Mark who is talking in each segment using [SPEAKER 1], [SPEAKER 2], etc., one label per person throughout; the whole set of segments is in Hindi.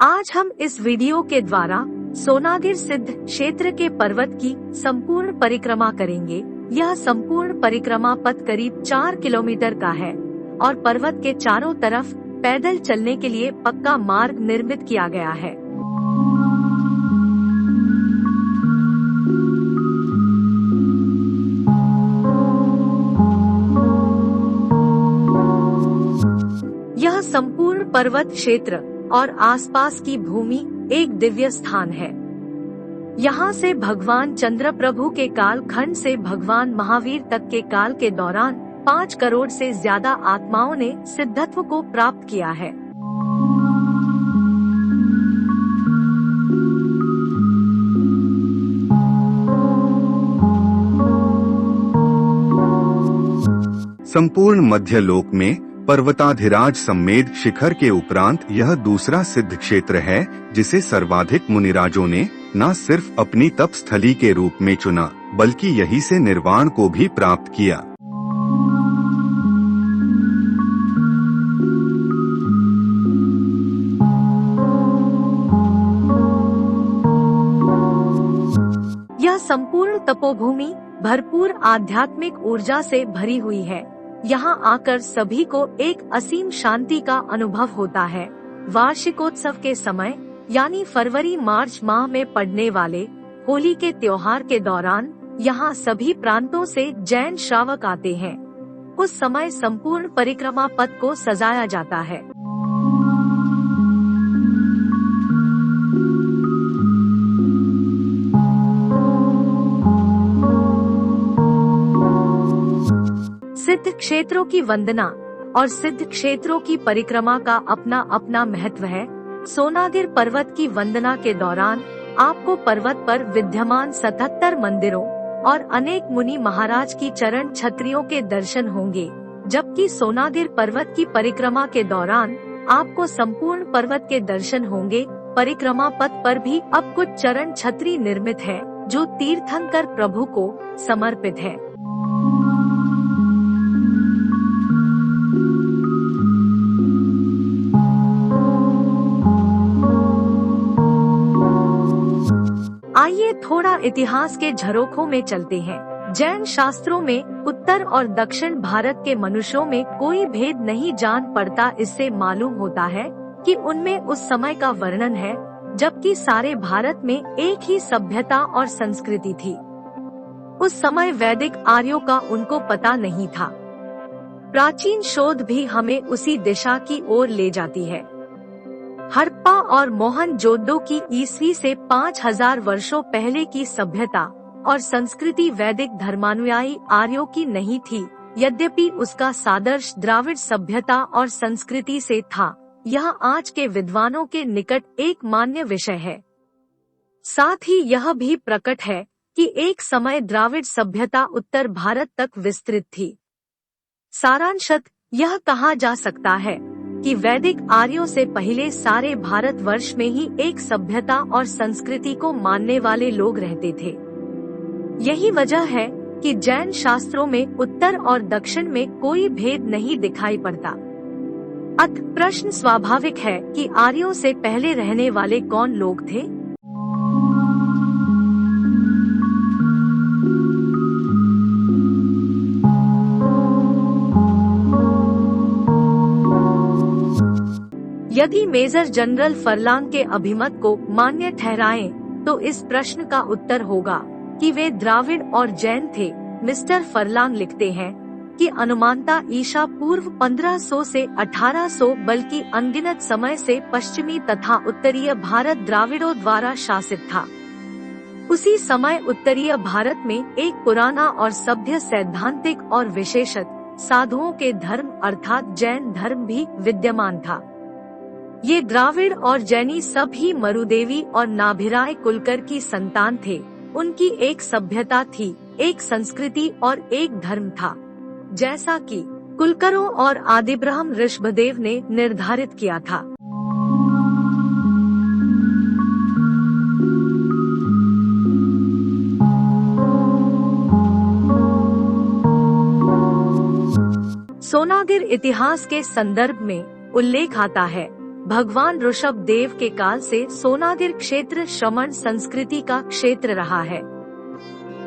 [SPEAKER 1] आज हम इस वीडियो के द्वारा सोनागिर सिद्ध क्षेत्र के पर्वत की संपूर्ण परिक्रमा करेंगे। यह संपूर्ण परिक्रमा पथ करीब 4 किलोमीटर का है और पर्वत के चारों तरफ पैदल चलने के लिए पक्का मार्ग निर्मित किया गया है। यह संपूर्ण पर्वत क्षेत्र और आसपास की भूमि एक दिव्य स्थान है। यहाँ से भगवान चंद्र प्रभु के काल खंड से भगवान महावीर तक के काल के दौरान 5 करोड़ से ज्यादा आत्माओं ने सिद्धत्व को प्राप्त किया है।
[SPEAKER 2] संपूर्ण मध्यलोक में पर्वताधिराज सम्मेद शिखर के उपरांत यह दूसरा सिद्ध क्षेत्र है जिसे सर्वाधिक मुनिराजों ने न सिर्फ अपनी तप स्थली के रूप में चुना बल्कि यहीं से निर्वाण को भी प्राप्त किया।
[SPEAKER 1] यह संपूर्ण तपोभूमि भरपूर आध्यात्मिक ऊर्जा से भरी हुई है। यहाँ आकर सभी को एक असीम शांति का अनुभव होता है। वार्षिकोत्सव के समय यानी फरवरी मार्च माह में पड़ने वाले होली के त्योहार के दौरान यहाँ सभी प्रांतों से जैन श्रावक आते हैं। उस समय संपूर्ण परिक्रमा पथ को सजाया जाता है। सिद्ध क्षेत्रों की वंदना और सिद्ध क्षेत्रों की परिक्रमा का अपना अपना महत्व है। सोनागिर पर्वत की वंदना के दौरान आपको पर्वत पर विद्यमान 77 मंदिरों और अनेक मुनि महाराज की चरण छत्रियों के दर्शन होंगे, जबकि सोनागिर पर्वत की परिक्रमा के दौरान आपको संपूर्ण पर्वत के दर्शन होंगे। परिक्रमा पथ पर भी अब कुछ चरण छत्री निर्मित है जो तीर्थंकर प्रभु को समर्पित है। आइए थोड़ा इतिहास के झरोखों में चलते हैं। जैन शास्त्रों में उत्तर और दक्षिण भारत के मनुष्यों में कोई भेद नहीं जान पड़ता। इससे मालूम होता है कि उनमें उस समय का वर्णन है जबकि सारे भारत में एक ही सभ्यता और संस्कृति थी। उस समय वैदिक आर्यों का उनको पता नहीं था। प्राचीन शोध भी हमें उसी दिशा की ओर ले जाती है। हड़प्पा और मोहनजोदड़ो की ईस्वी से 5000 वर्षों पहले की सभ्यता और संस्कृति वैदिक धर्मानुयायी आर्यों की नहीं थी, यद्यपि उसका सादृश्य द्राविड़ सभ्यता और संस्कृति से था। यह आज के विद्वानों के निकट एक मान्य विषय है। साथ ही यह भी प्रकट है कि एक समय द्राविड़ सभ्यता उत्तर भारत तक विस्तृत थी। सारांशतः यह कहा जा सकता है कि वैदिक आर्यों से पहले सारे भारतवर्ष में ही एक सभ्यता और संस्कृति को मानने वाले लोग रहते थे। यही वजह है कि जैन शास्त्रों में उत्तर और दक्षिण में कोई भेद नहीं दिखाई पड़ता। अतः प्रश्न स्वाभाविक है कि आर्यों से पहले रहने वाले कौन लोग थे? यदि मेजर जनरल फरलांग के अभिमत को मान्य ठहराएं, तो इस प्रश्न का उत्तर होगा कि वे द्राविड़ और जैन थे। मिस्टर फरलांग लिखते हैं कि अनुमानता ईसा पूर्व 1500 से 1800 बल्कि अनगिनत समय से पश्चिमी तथा उत्तरीय भारत द्राविड़ों द्वारा शासित था। उसी समय उत्तरीय भारत में एक पुराना और सभ्य सैद्धांतिक और विशेषत साधुओं के धर्म अर्थात जैन धर्म भी विद्यमान था। ये द्राविड़ और जैनी सब ही मरुदेवी और नाभिराय कुलकर की संतान थे। उनकी एक सभ्यता थी, एक संस्कृति और एक धर्म था, जैसा कि कुलकरों और आदिब्रह्म ऋषभदेव ने निर्धारित किया था। सोनागिर इतिहास के संदर्भ में उल्लेख आता है। भगवान ऋषभ देव के काल से सोनागिर क्षेत्र श्रमण संस्कृति का क्षेत्र रहा है।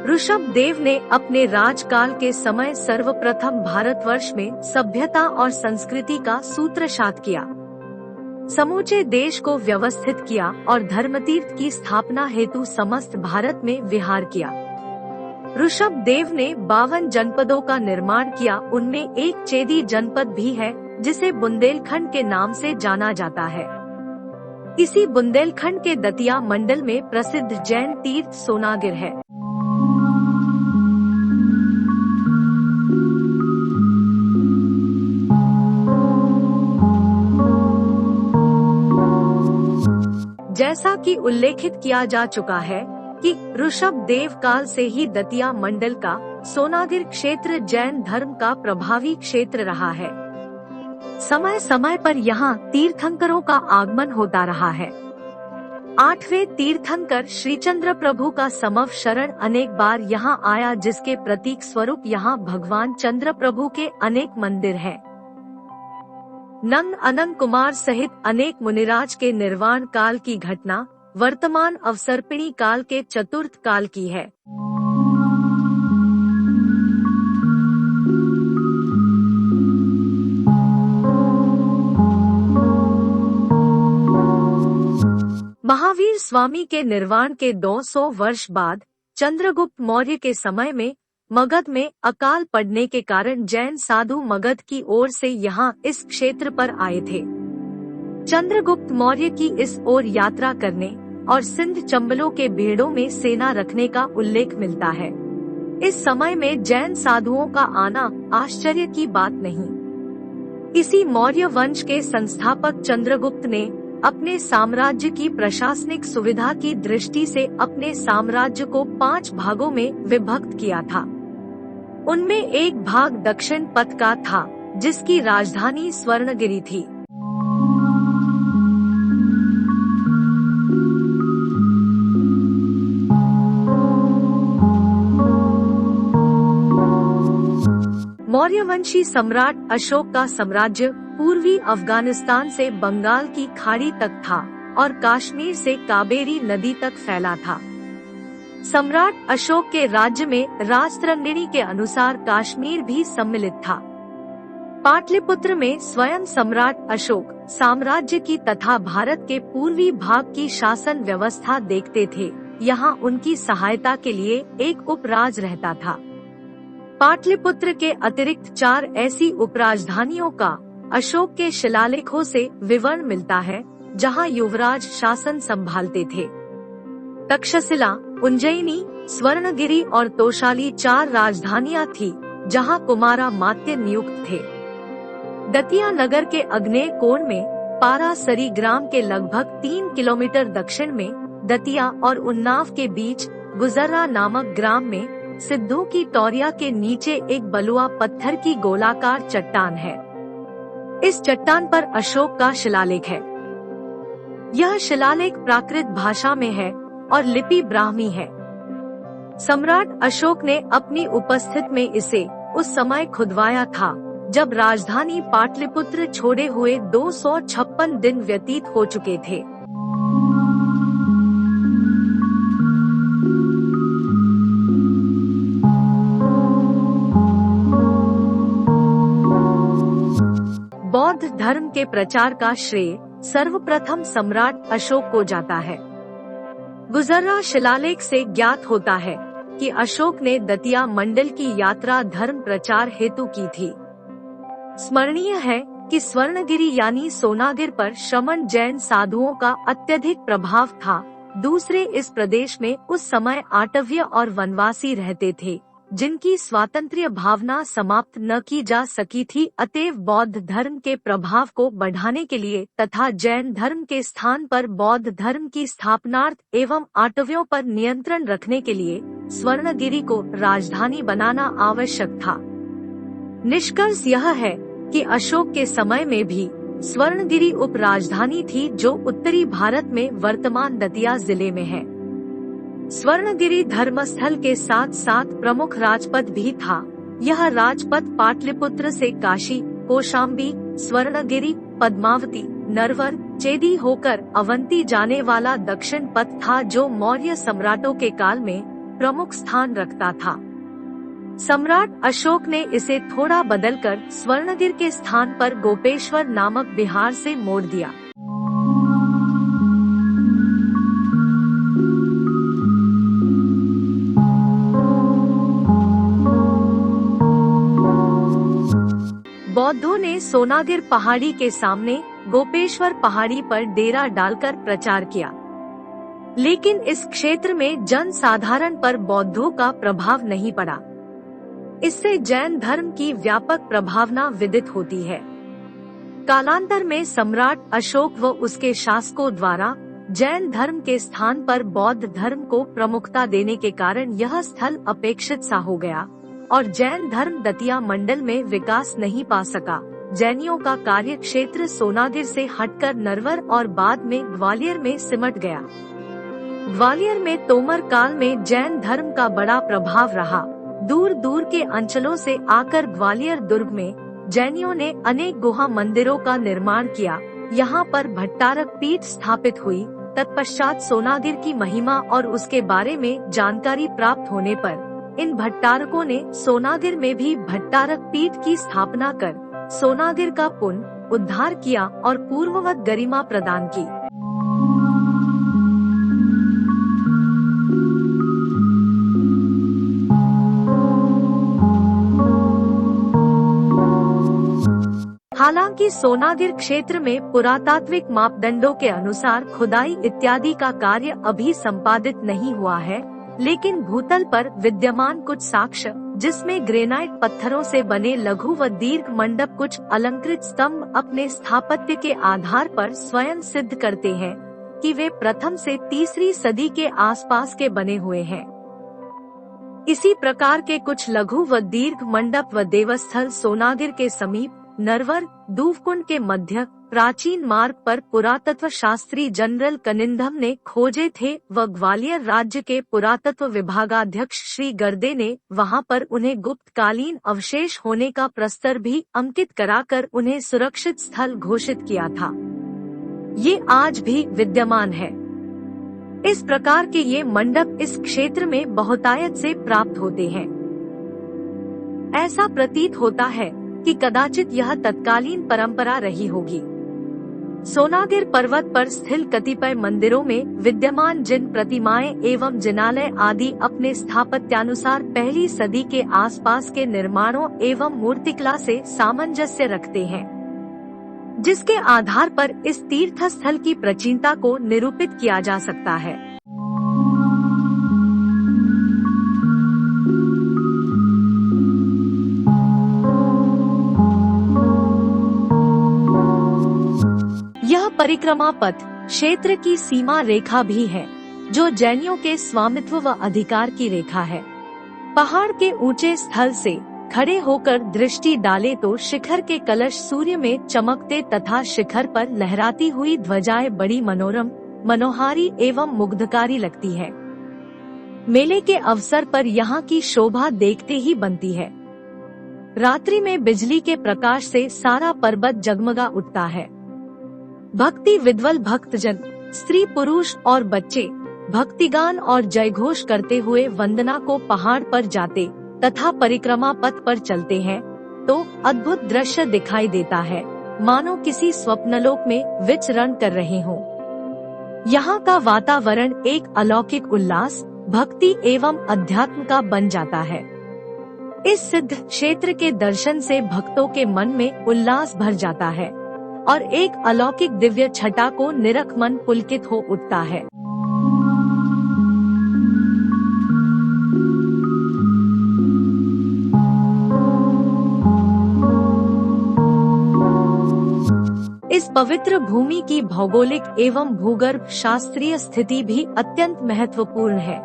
[SPEAKER 1] ऋषभ देव ने अपने राजकाल के समय सर्वप्रथम भारतवर्ष में सभ्यता और संस्कृति का सूत्रपात किया, समूचे देश को व्यवस्थित किया और धर्मतीर्थ की स्थापना हेतु समस्त भारत में विहार किया। ऋषभ देव ने 52 जनपदों का निर्माण किया। उनमें एक चेदी जनपद भी है जिसे बुंदेलखंड के नाम से जाना जाता है। इसी बुंदेलखंड के दतिया मंडल में प्रसिद्ध जैन तीर्थ सोनागिर है। जैसा कि उल्लेखित किया जा चुका है कि ऋषभ देव काल से ही दतिया मंडल का सोनागिर क्षेत्र जैन धर्म का प्रभावी क्षेत्र रहा है। समय समय पर यहाँ तीर्थंकरों का आगमन होता रहा है। 8वें तीर्थंकर श्री चंद्र प्रभु का समव शरण अनेक बार यहाँ आया, जिसके प्रतीक स्वरूप यहाँ भगवान चंद्र प्रभु के अनेक मंदिर हैं। नंद अनंत कुमार सहित अनेक मुनिराज के निर्वाण काल की घटना वर्तमान अवसर्पिणी काल के चतुर्थ काल की है। महावीर स्वामी के निर्वाण के 200 वर्ष बाद चंद्रगुप्त मौर्य के समय में मगध में अकाल पड़ने के कारण जैन साधु मगध की ओर से यहाँ इस क्षेत्र पर आए थे। चंद्रगुप्त मौर्य की इस ओर यात्रा करने और सिंध चंबलों के भेड़ों में सेना रखने का उल्लेख मिलता है। इस समय में जैन साधुओं का आना आश्चर्य की बात नहीं। इसी मौर्य वंश के संस्थापक चंद्रगुप्त ने अपने साम्राज्य की प्रशासनिक सुविधा की दृष्टि से अपने साम्राज्य को 5 भागों में विभक्त किया था। उनमें एक भाग दक्षिण पथ का था, जिसकी राजधानी स्वर्णगिरी थी। मौर्यवंशी सम्राट अशोक का साम्राज्य पूर्वी अफगानिस्तान से बंगाल की खाड़ी तक था और कश्मीर से कावेरी नदी तक फैला था। सम्राट अशोक के राज्य में राजतरंगिणी के अनुसार कश्मीर भी सम्मिलित था। पाटलिपुत्र में स्वयं सम्राट अशोक साम्राज्य की तथा भारत के पूर्वी भाग की शासन व्यवस्था देखते थे। यहाँ उनकी सहायता के लिए एक उपराज रहता था। पाटलिपुत्र के अतिरिक्त 4 ऐसी उपराजधानियों का अशोक के शिलालेखों से विवरण मिलता है, जहां युवराज शासन संभालते थे। तक्षशिला, उज्जैनी, स्वर्णगिरी और तोशाली 4 राजधानियां थी, जहां कुमारा मात्य नियुक्त थे। दतिया नगर के अग्नेय कोण में पारासरी ग्राम के लगभग 3 किलोमीटर दक्षिण में दतिया और उन्नाव के बीच गुजर्रा नामक ग्राम में सिद्धों की तौरिया के नीचे एक बलुआ पत्थर की गोलाकार चट्टान है। इस चट्टान पर अशोक का शिलालेख है। यह शिलालेख प्राकृत भाषा में है और लिपि ब्राह्मी है। सम्राट अशोक ने अपनी उपस्थिति में इसे उस समय खुदवाया था जब राजधानी पाटलिपुत्र छोड़े हुए 256 दिन व्यतीत हो चुके थे। बौद्ध धर्म के प्रचार का श्रेय सर्वप्रथम सम्राट अशोक को जाता है। गुजर्रा शिलालेख से ज्ञात होता है कि अशोक ने दतिया मंडल की यात्रा धर्म प्रचार हेतु की थी। स्मरणीय है कि स्वर्णगिरी यानी सोनागिर पर श्रमण जैन साधुओं का अत्यधिक प्रभाव था। दूसरे इस प्रदेश में उस समय आटव्य और वनवासी रहते थे, जिनकी स्वातंत्र्य भावना समाप्त न की जा सकी थी। अतएव बौद्ध धर्म के प्रभाव को बढ़ाने के लिए तथा जैन धर्म के स्थान पर बौद्ध धर्म की स्थापनार्थ एवं आटव्यों पर नियंत्रण रखने के लिए स्वर्णगिरी को राजधानी बनाना आवश्यक था। निष्कर्ष यह है कि अशोक के समय में भी स्वर्णगिरी उप राजधानी थी, जो उत्तरी भारत में वर्तमान दतिया जिले में है। स्वर्णगिरी धर्मस्थल के साथ साथ प्रमुख राजपथ भी था। यह राजपथ पाटलिपुत्र से काशी, कौशाम्बी, स्वर्णगिरी, पद्मावती, नरवर, चेदी होकर अवंती जाने वाला दक्षिण पथ था, जो मौर्य सम्राटों के काल में प्रमुख स्थान रखता था। सम्राट अशोक ने इसे थोड़ा बदलकर स्वर्णगिर के स्थान पर गोपेश्वर नामक बिहार से मोड़ दिया। बौद्धों ने सोनागिर पहाड़ी के सामने गोपेश्वर पहाड़ी पर डेरा डालकर प्रचार किया, लेकिन इस क्षेत्र में जन साधारण पर बौद्धों का प्रभाव नहीं पड़ा। इससे जैन धर्म की व्यापक प्रभावना विदित होती है। कालांतर में सम्राट अशोक व उसके शासकों द्वारा जैन धर्म के स्थान पर बौद्ध धर्म को प्रमुखता देने के कारण यह स्थल अपेक्षित सा हो गया और जैन धर्म दतिया मंडल में विकास नहीं पा सका। जैनियों का कार्य क्षेत्र सोनागिर से हटकर नरवर और बाद में ग्वालियर में सिमट गया। ग्वालियर में तोमर काल में जैन धर्म का बड़ा प्रभाव रहा। दूर दूर के अंचलों से आकर ग्वालियर दुर्ग में जैनियों ने अनेक गुहा मंदिरों का निर्माण किया। यहाँ पर भट्टारक पीठ स्थापित हुई। तत्पश्चात सोनागिर की महिमा और उसके बारे में जानकारी प्राप्त होने पर इन भट्टारकों ने सोनागिर में भी भट्टारक पीठ की स्थापना कर सोनागिर का पुनः उद्धार किया और पूर्ववत गरिमा प्रदान की। हालांकि सोनागिर क्षेत्र में पुरातात्विक मापदंडों के अनुसार खुदाई इत्यादि का कार्य अभी संपादित नहीं हुआ है, लेकिन भूतल पर विद्यमान कुछ साक्ष्य, जिसमें ग्रेनाइट पत्थरों से बने लघु व दीर्घ मंडप, कुछ अलंकृत स्तंभ अपने स्थापत्य के आधार पर स्वयं सिद्ध करते हैं कि वे प्रथम से तीसरी सदी के आसपास के बने हुए हैं। इसी प्रकार के कुछ लघु व दीर्घ मंडप व देवस्थल सोनागिर के समीप नरवर दूवकुंड के मध्य प्राचीन मार्ग पर पुरातत्व शास्त्री जनरल कनिंधम ने खोजे थे व ग्वालियर राज्य के पुरातत्व विभागाध्यक्ष श्री गर्दे ने वहां पर उन्हें गुप्त कालीन अवशेष होने का प्रस्तर भी अंकित कराकर उन्हें सुरक्षित स्थल घोषित किया था। ये आज भी विद्यमान है। इस प्रकार के ये मंडप इस क्षेत्र में बहुतायत से प्राप्त होते हैं। ऐसा प्रतीत होता है कि कदाचित यह तत्कालीन परंपरा रही होगी। सोनागिर पर्वत पर स्थित कतिपय मंदिरों में विद्यमान जिन प्रतिमाएं एवं जिनालय आदि अपने स्थापत्यानुसार पहली सदी के आसपास के निर्माणों एवं मूर्तिकला से सामंजस्य रखते हैं, जिसके आधार पर इस तीर्थ स्थल की प्राचीनता को निरूपित किया जा सकता है। यह परिक्रमा पथ क्षेत्र की सीमा रेखा भी है, जो जैनियों के स्वामित्व व अधिकार की रेखा है। पहाड़ के ऊंचे स्थल से खड़े होकर दृष्टि डाले तो शिखर के कलश सूर्य में चमकते तथा शिखर पर लहराती हुई ध्वजाएं बड़ी मनोरम, मनोहारी एवं मुग्धकारी लगती है। मेले के अवसर पर यहाँ की शोभा देखते ही बनती है। रात्रि में बिजली के प्रकाश से सारा पर्वत जगमगा उठता है। भक्ति विद्वल भक्तजन, स्त्री पुरुष और बच्चे भक्तिगान और जयघोष करते हुए वंदना को पहाड़ पर जाते तथा परिक्रमा पथ पर चलते हैं तो अद्भुत दृश्य दिखाई देता है, मानो किसी स्वप्नलोक में विचरण कर रहे हों। यहाँ का वातावरण एक अलौकिक उल्लास, भक्ति एवं अध्यात्म का बन जाता है। इस सिद्ध क्षेत्र के दर्शन से भक्तों के मन में उल्लास भर जाता है और एक अलौकिक दिव्य छटा को निरख मन पुलकित हो उठता है। इस पवित्र भूमि की भौगोलिक एवं भूगर्भ शास्त्रीय स्थिति भी अत्यंत महत्वपूर्ण है।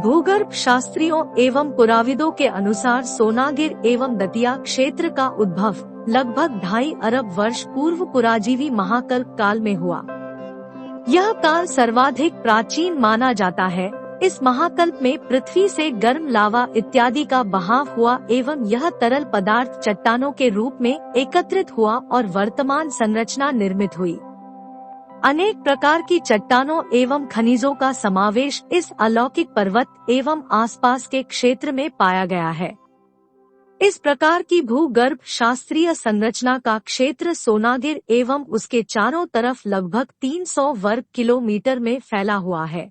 [SPEAKER 1] भूगर्भ शास्त्रियों एवं पुराविदों के अनुसार सोनागिर एवं दतिया क्षेत्र का उद्भव लगभग 2.5 अरब वर्ष पूर्व पुराजीवी महाकल्प काल में हुआ। यह काल सर्वाधिक प्राचीन माना जाता है। इस महाकल्प में पृथ्वी से गर्म लावा इत्यादि का बहाव हुआ एवं यह तरल पदार्थ चट्टानों के रूप में एकत्रित हुआ और वर्तमान संरचना निर्मित हुई। अनेक प्रकार की चट्टानों एवं खनिजों का समावेश इस अलौकिक पर्वत एवं आसपास के क्षेत्र में पाया गया है। इस प्रकार की भूगर्भ शास्त्रीय संरचना का क्षेत्र सोनागिर एवं उसके चारों तरफ लगभग 300 वर्ग किलोमीटर में फैला हुआ है।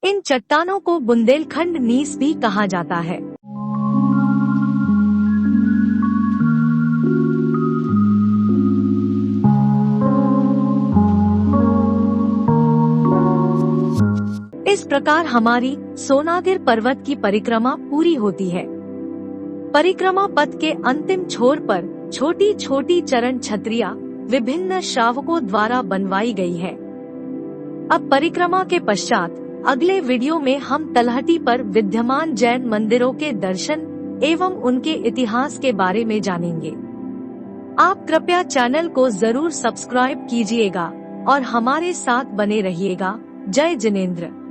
[SPEAKER 1] इन चट्टानों को बुंदेलखंड नीस भी कहा जाता है। इस प्रकार हमारी सोनागिर पर्वत की परिक्रमा पूरी होती है। परिक्रमा पथ के अंतिम छोर पर छोटी छोटी चरण छतरियां विभिन्न श्रावकों द्वारा बनवाई गई है। अब परिक्रमा के पश्चात अगले वीडियो में हम तलहटी पर विद्यमान जैन मंदिरों के दर्शन एवं उनके इतिहास के बारे में जानेंगे। आप कृपया चैनल को जरूर सब्सक्राइब कीजिएगा और हमारे साथ बने रहिएगा। जय जिनेंद्र।